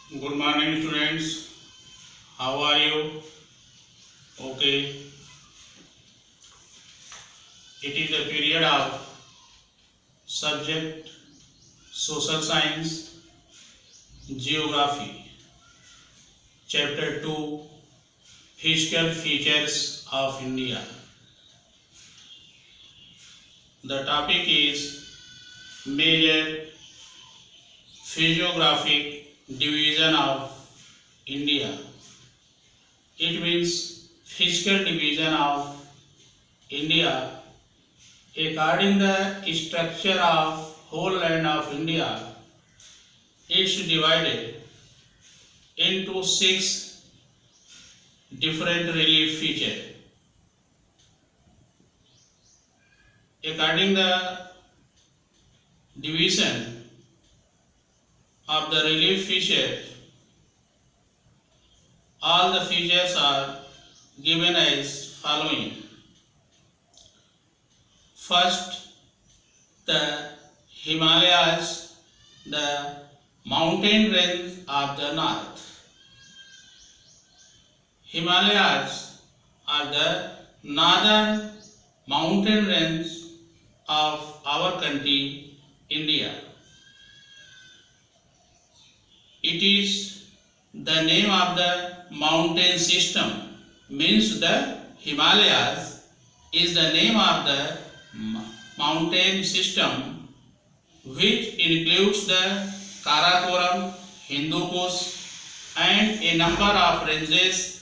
Good morning, students. How are you? Okay. It is a period of subject social science, geography. Chapter 2 Physical features of India. The topic is major physiographic division of India. It means physical division of India according the structure of whole land of India. It's divided into 6 different relief features. According the division of the relief features, all the features are given as following. First, the Himalayas, the mountain range of the north. Himalayas are the northern mountain range of our country, India. It is the name of the mountain system, means the Himalayas is the name of the mountain system which includes the Karakoram, Hindu Kush and a number of ranges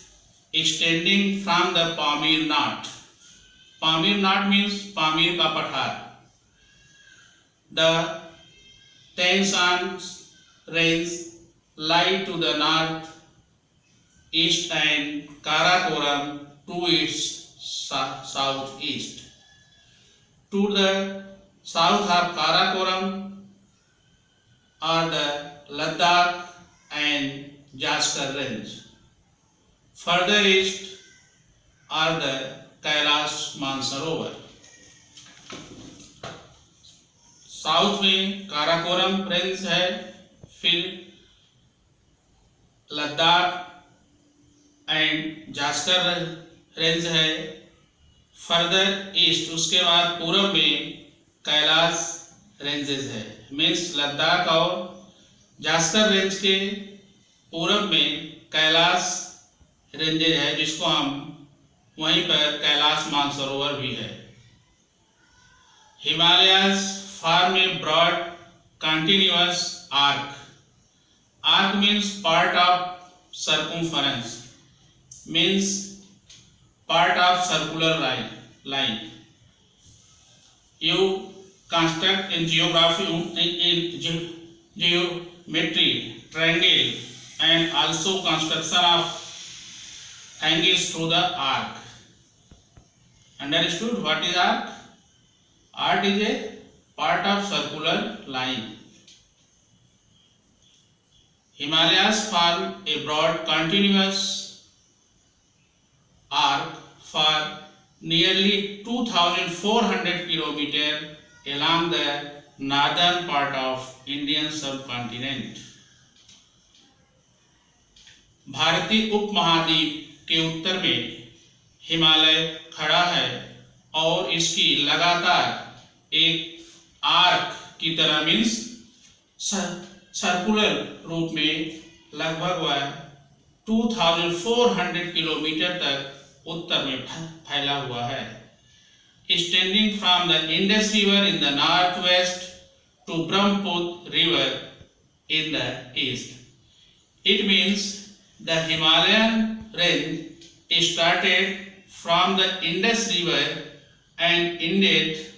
extending from the Pamir Knot. Pamir Knot means Pamir ka Pathar. The Tanshan range lie to the north east and Karakoram to its southeast. To the south of Karakoram are the Ladakh and Jaskar range. Further east are the Kailash Mansarovar. South में Karakoram range है, फिर Ladakh and Zanskar range है, further east उसके बाद पूर्व में Kailash ranges है। Means Ladakh और जास्कर रेंज के पूर्व में कैलाश रेंजेज है, जिसको हम वहीं पर कैलाश मानसरोवर भी है। Himalayas form a broad continuous arc. Arc means part of circumference, means part of circular line. You construct in geography, in geometry, triangle and also construction of angles through the arc. Understood what is arc? Arc is a part of circular line. Himalayas form a broad continuous arc for nearly 2,400 km along the northern part of Indian subcontinent. भारतीय उपमहाद्वीप के उत्तर में हिमालय खड़ा है और इसकी लगातार एक आर्क की तरह मीन्स सर्कुलर रूप में लगभग वह 2,400 किलोमीटर तक उत्तर में फैला हुआ है। Extending from the Indus River in the northwest to Brahmaputra River in the east. It means the Himalayan range started from the Indus River and ended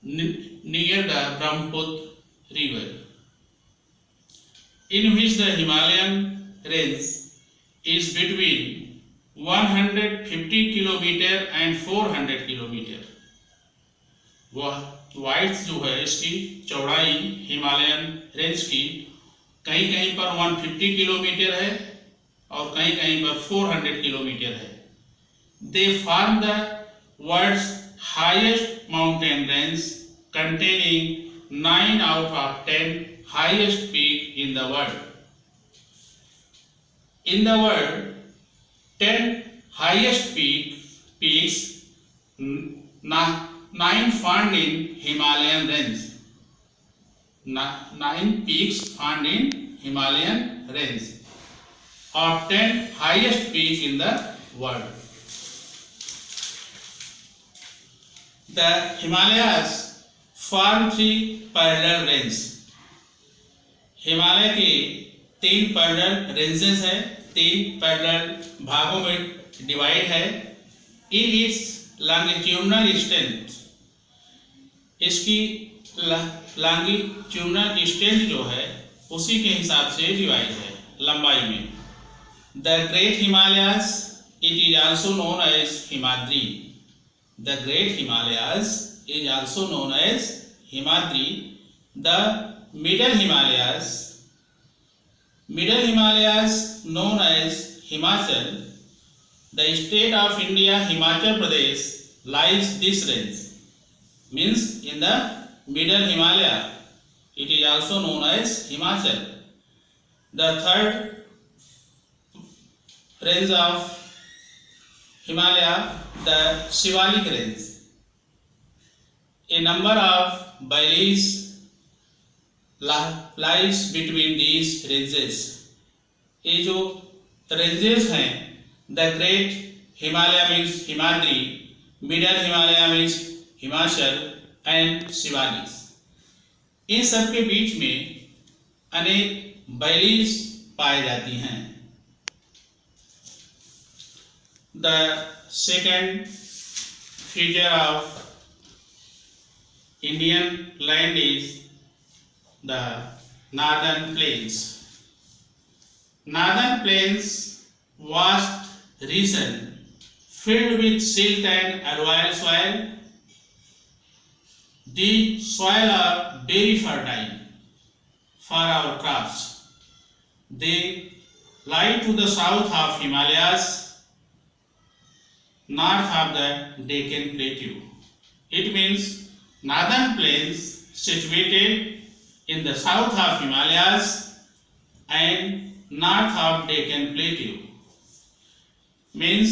near the Brahmaputra River, in which the Himalayan range is between 150 km and 400 km. वह wide जो है इसकी चौड़ाई Himalayan range की कहीं कहीं पर 150 kilometre है और कहीं कहीं पर 400 किलोमीटर है। They form the world's highest mountain range, containing 9 out of 10 highest peak in the world. In the world, 10 highest peaks, 9 found in Himalayan range. 9 peaks found in Himalayan range, or 10 highest peaks in the world. The Himalayas form 3 parallel ranges. Himalaya के 3 parallel ranges है, 3 parallel भागों में divide है. In its longitudinal extent, इसकी longitudinal extent जो है उसी के हिसाब से डिवाइड है लंबाई में. The great Himalayas, it is also known as Himadri. The great Himalayas is also known as Himadri. The middle Himalayas known as Himachal. The state of India, Himachal Pradesh, lies this range, means in the middle Himalaya. It is also known as Himachal. The third range of Himalaya, the Shivalik range. A number of valleys lies between these ranges. ये जो ranges हैं, the great Himalaya means Himadri, middle Himalaya means Himachal and Shivalik. इन सब के बीच में अनेक valleys पाई जाती हैं. The second feature of Indian land is the northern plains. Northern plains, vast region filled with silt and alluvial soil. The soil are very fertile for our crops. They lie to the south of Himalayas, north of the Deccan Plateau. It means northern plains situated in the south of Himalayas and north of Deccan Plateau. Means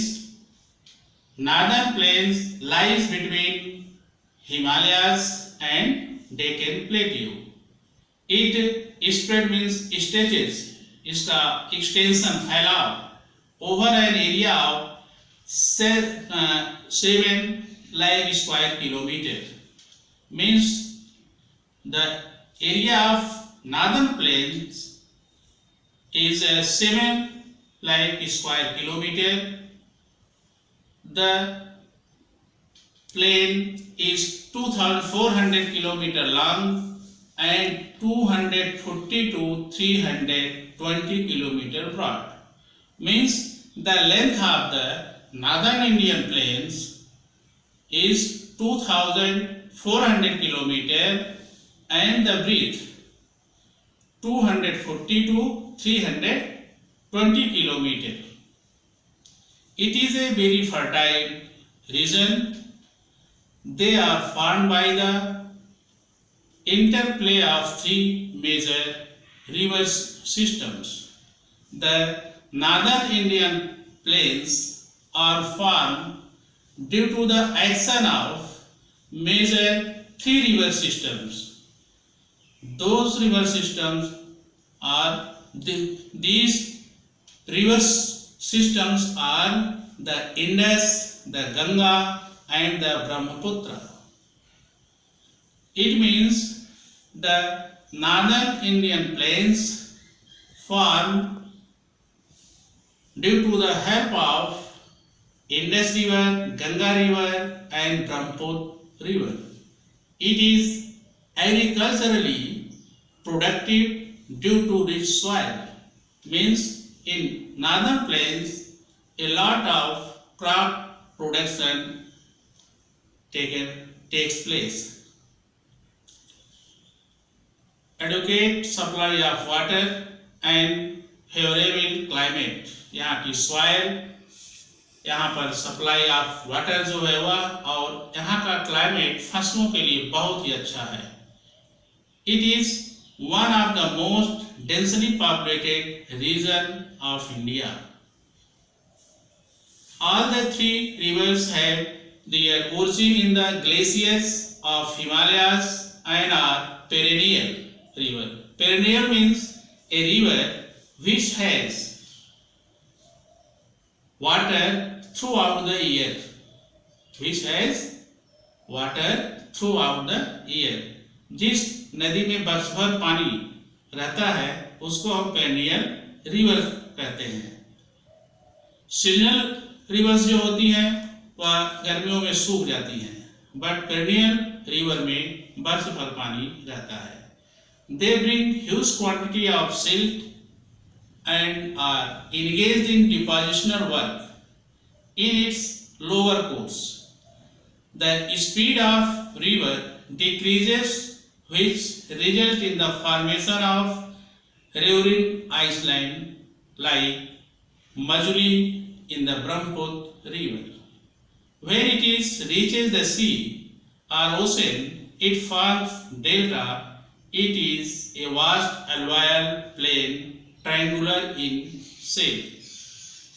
northern plains lies between Himalayas and Deccan Plateau. It spread means stretches, इसका extension फैलाव over an area of 7 lakh square kilometer. Means the area of northern plains is 7 lakh square kilometer. The plain is 2,400 kilometer long and 240 to 320 kilometer broad. Means the length of the northern Indian plains is 2,400 kilometer and the breadth 240 to 320 kilometer. It is a very fertile region. They are formed by the interplay of 3 major river systems. The northern Indian plains are formed due to the action of major 3 river systems. Those river systems are these river systems are the Indus, the Ganga and the Brahmaputra. It means the northern Indian plains formed due to the help of Indus River, Ganga River and Brahmaputra River. It is agriculturally productive due to rich soil. Means in northern plains a lot of crop production takes place. Adequate supply of water and favorable climate. यहाँ की soil, यहाँ पर supply of water जो है वह और यहाँ का क्लाइमेट फसलों के लिए बहुत ही अच्छा है. It is one of the most densely populated region of India. All the three rivers have their origin in the glaciers of Himalayas and are perennial river. Perennial means a river which has water throughout the year. Which has water throughout the year. जिस नदी में वर्ष भर पानी रहता है उसको हम पेरिनियल रिवर कहते हैं। सीजनल रिवर्स जो होती हैं वह गर्मियों में सूख जाती हैं, बट पेरिनियल रिवर में वर्ष भर पानी रहता है। They bring huge quantity of silt and are engaged in depositional work in its lower course. The speed of river decreases, which result in the formation of riverine island like Majuli in the Brahmaputra river. When it reaches the sea or ocean, it forms delta. It is a vast alluvial plain, triangular in shape.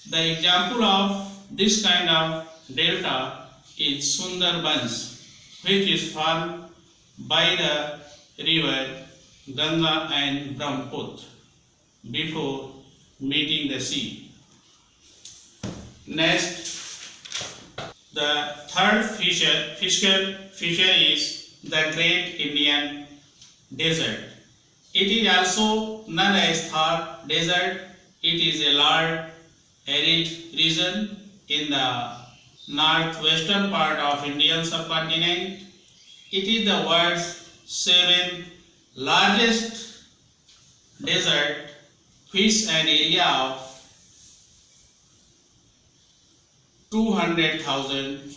The example of this kind of delta is Sundarbans, which is formed by the river Ganga and Brahmaputra before meeting the sea. Next, the third feature is the Great Indian Desert. It is also known as Thar Desert. It is a large arid region in the northwestern part of Indian subcontinent. It is the world's seventh largest desert, which an area of 200,000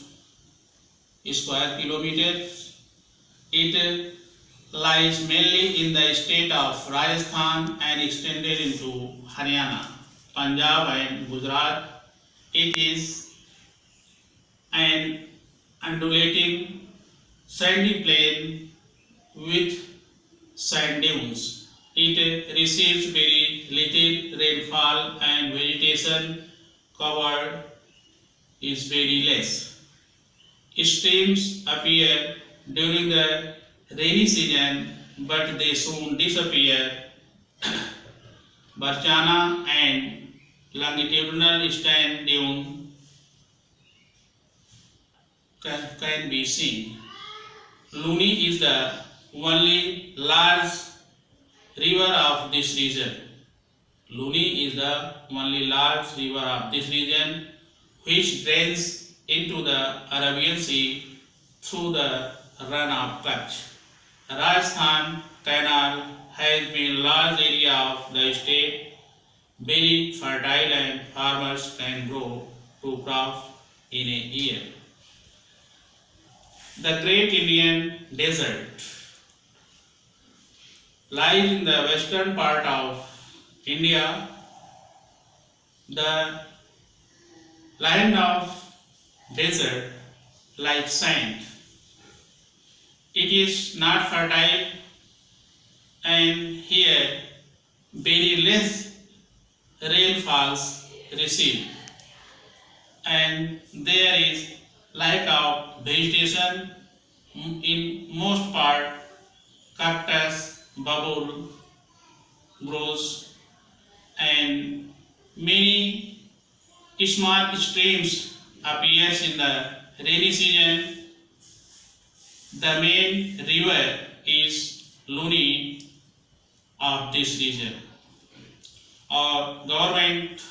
square kilometers. It lies mainly in the state of Rajasthan and extended into Haryana, Punjab and Gujarat. It is an undulating sandy plain with sand dunes. It receives very little rainfall and vegetation covered is very less. Streams appear during the rainy season, but they soon disappear. Barchana and longitudinal sand dune can be seen. Luni is the only large river of this region. Luni is the only large river of this region, which drains into the Arabian Sea through the run of Kutch. Rajasthan Canal has been large area of the state, very fertile and farmers can grow 2 crops in a year. The Great Indian Desert lies in the western part of India. The land of desert like sand. It is not fertile and here very less rainfalls received, and there is lack of vegetation. In most part cactus, bubble grows, and many small streams appears in the rainy season. The main river is Luni of this region. Our government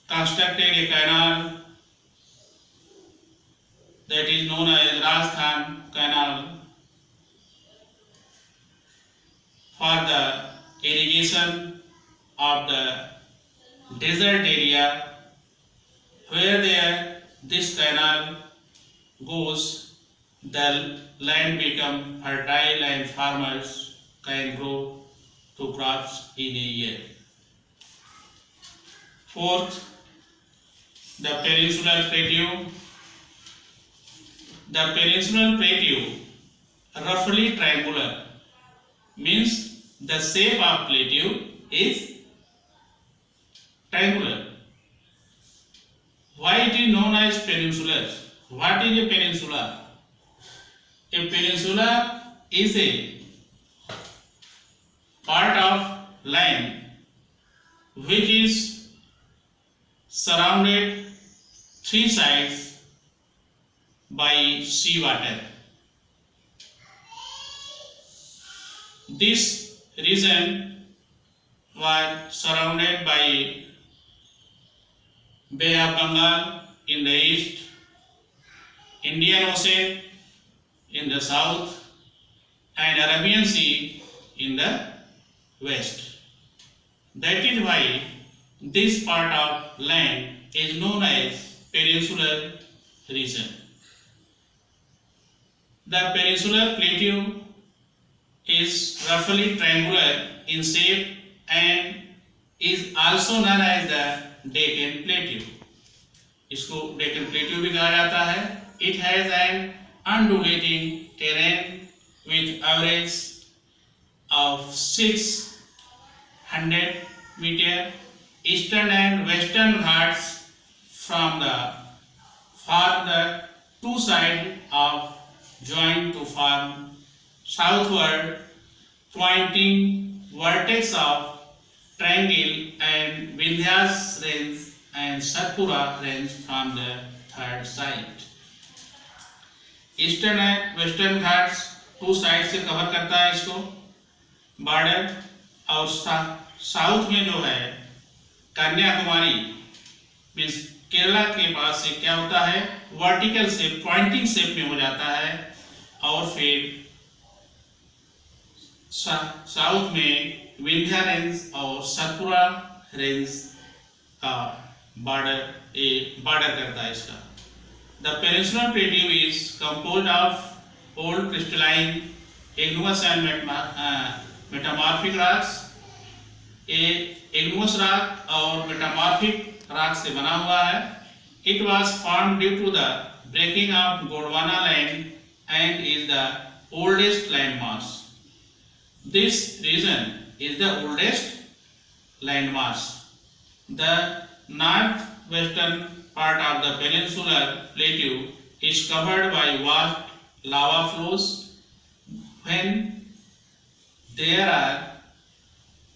constructed a canal that is known as Rajasthan Canal for the irrigation of the desert area. Where there this canal goes, the land become fertile and farmers can grow 2 crops in a year. Fourth, the peninsular plateau. The peninsular plateau, roughly triangular, means the shape of plateau is triangular. Why it is known as peninsular? What is a peninsula? A peninsula is a part of land which is surrounded three sides by sea water. This region was surrounded by Bay of Bengal in the east, Indian Ocean in the south, and Arabian Sea in the west. That is why this part of land is known as peninsular region. The peninsular plateau is roughly triangular in shape and is also known as the Deccan Plateau. इसको Deccan Plateau भी कहा जाता है. It has an undulating terrain with average of 600 meter. Eastern and western Ghats from the two sides of join to form southward pointing vertex of triangle, and Vindhyas range and Satpura range from the third side. Eastern and western Ghats to side से कवर करता है इसको border, और south में जो है Kanyakumari means Kerala के पास से क्या होता है वर्टिकल शेप पॉइंटिंग शेप में हो जाता है, और फिर साउथ में विंध्या रेंज और सतपुरा रेंज का बॉर्डर करता है इसका. The peninsular plateau is composed of old crystalline, igneous and metamorphic rocks. ये igneous rock और metamorphic rock से बना हुआ है. It was formed due to the breaking of Gondwana land and is the oldest landmass. This region is the oldest landmass. The northwestern part of the peninsular plateau is covered by vast lava flows. When there are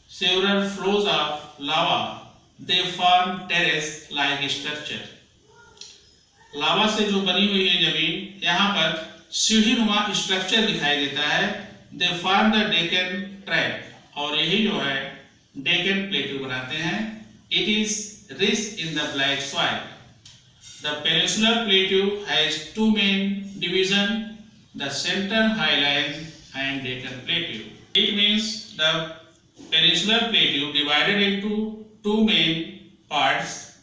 several flows of lava, they form terrace-like structure. लावा से जो बनी हुई है जमीन, यहाँ पर सीढ़ी नुमा स्ट्रक्चर दिखाई देता है. They form the Deccan Tract, और यही जो है Deccan Plateau बनाते हैं. It is rich in the black soil. The peninsular plateau has two main divisions, the Central Highland and Deccan Plateau. It means the peninsular plateau divided into two main parts.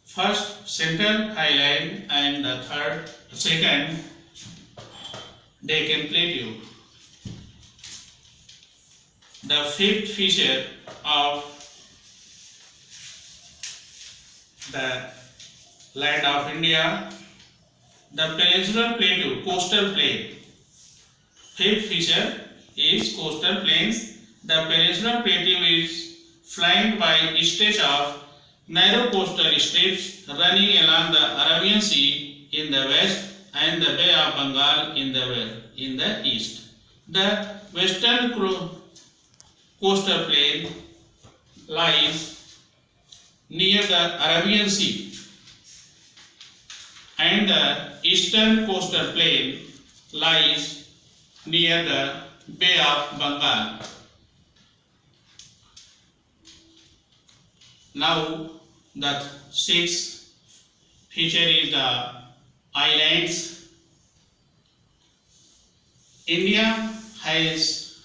First, Central Highland, and the second, Deccan Plateau. The fifth feature of the land of India, the peninsular plateau, coastal plain. Fifth feature is coastal plains. The peninsular plateau is flanked by a stretch of narrow coastal strips running along the Arabian Sea in the west and the Bay of Bengal in the east. The western coastal plain lies near the Arabian Sea, and the eastern coastal plain lies near the Bay of Bengal. Now the sixth feature is the islands. India has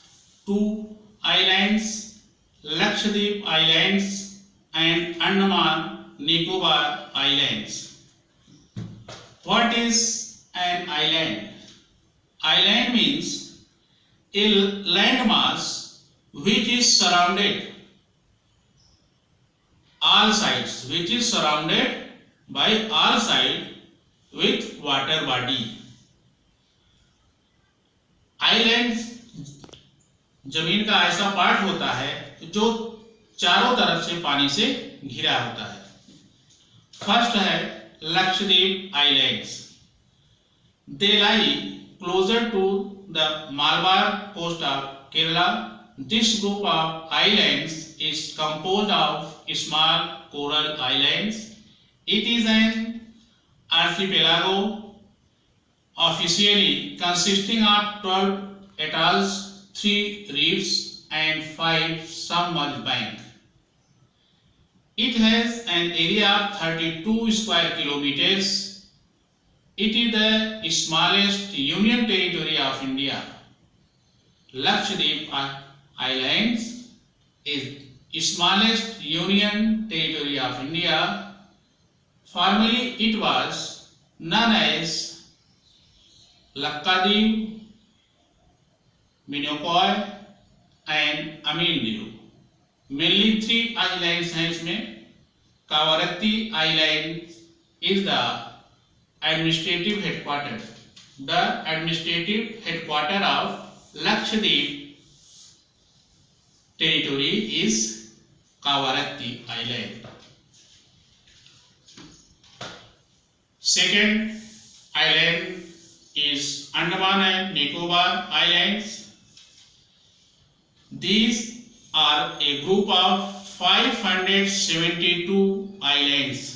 two islands, Lakshadweep Islands and Andaman Nicobar Islands. What is an island? Island means a landmass which is surrounded all sides, which is surrounded by all sides with water body. Islands जमीन का ऐसा part होता है जो चारों तरफ से पानी से घिरा होता है। फर्स्ट है Lakshadweep islands. They lie closer to the Malabar coast of Kerala. This group of islands is composed of small coral islands. It is an archipelago officially consisting of 12 atolls, 3 reefs and 5 submerged banks. It has an area of 32 square kilometers. It is the smallest union territory of India. Lakshadweep Islands is smallest union territory of India. Formerly it was known as Lakkadweep, Minicoy and Amindiu. Mainly 3 islands हैं इसमें. Kavaratti Island is the administrative headquarters. The administrative headquarters of Lakshadweep territory is Kavaratti Island. Second island is Andaman and Nicobar Islands. These are a group of 572 islands.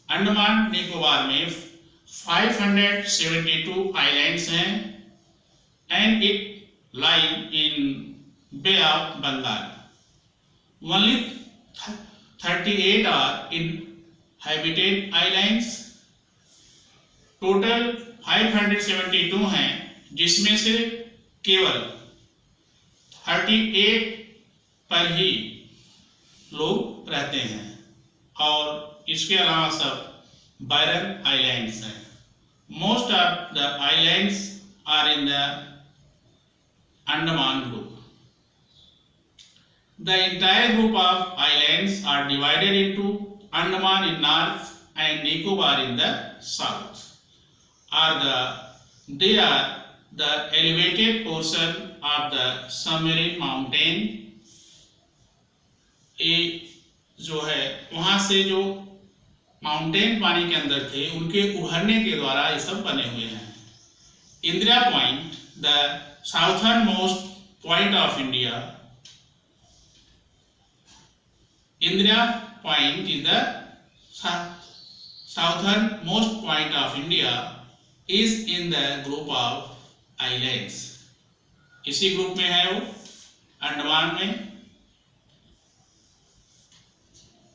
Andaman Nicobar में 572 islands हैं and it lie in Bay of Bengal. Only 38 are inhabited islands. Total 572 हैं जिसमें से केवल 38 पर ही लोग रहते हैं और इसके अलावा सब बैरन आइलैंड्स हैं. Most of the islands are in the Andaman group. The entire group of islands are divided into Andaman in north and Nicobar in the south. They are the elevated portion of the submarine mountain. ये जो है वहां से जो mountain पानी के अंदर थे उनके उभरने के द्वारा ये सब बने हुए हैं. Indira point, the southern most point of India. Indira Point is the southernmost point of India, is in the group of islands. इसी ग्रुप में है वो अंडमान में.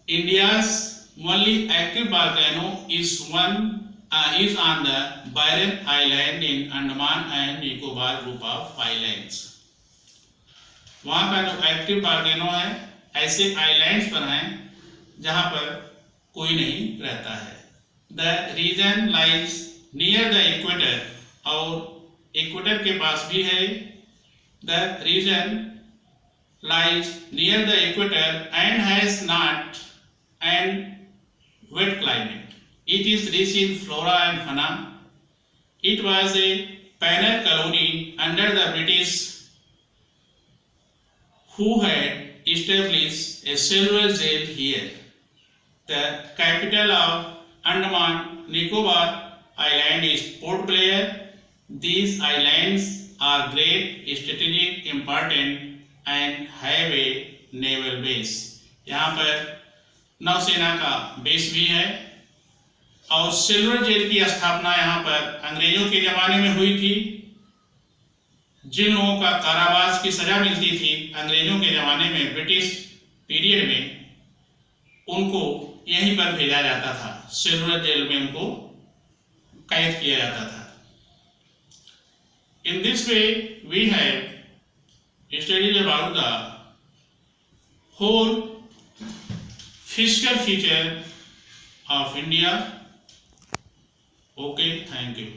India's only active volcano is on the Byron Island in Andaman and Nicobar group of islands. वहाँ का जो active volcano है ऐसे आइलैंड्स पर हैं जहां पर कोई नहीं रहता है. The reason lies near the equator, और इक्वेटर के पास भी है. The reason lies near the equator and has not and wet climate. It is rich in flora and fauna. It was a penal colony under the British, who had established a silver jail here. The capital of Andaman Nicobar Island is Port Blair. These islands are great strategic important and have a naval base. यहाँ पर नौसेना का base भी है और silver jail की स्थापना यहाँ पर अंग्रेजों के जमाने में हुई थी. जिन लोगों का कारावास की सजा मिलती थी अंग्रेजों के जमाने में, ब्रिटिश पीरियड में, उनको यहीं पर भेजा जाता था. सिल्वर जेल में उनको कैद किया जाता था. In this way we have studied about the whole physical feature of India. Okay, thank you.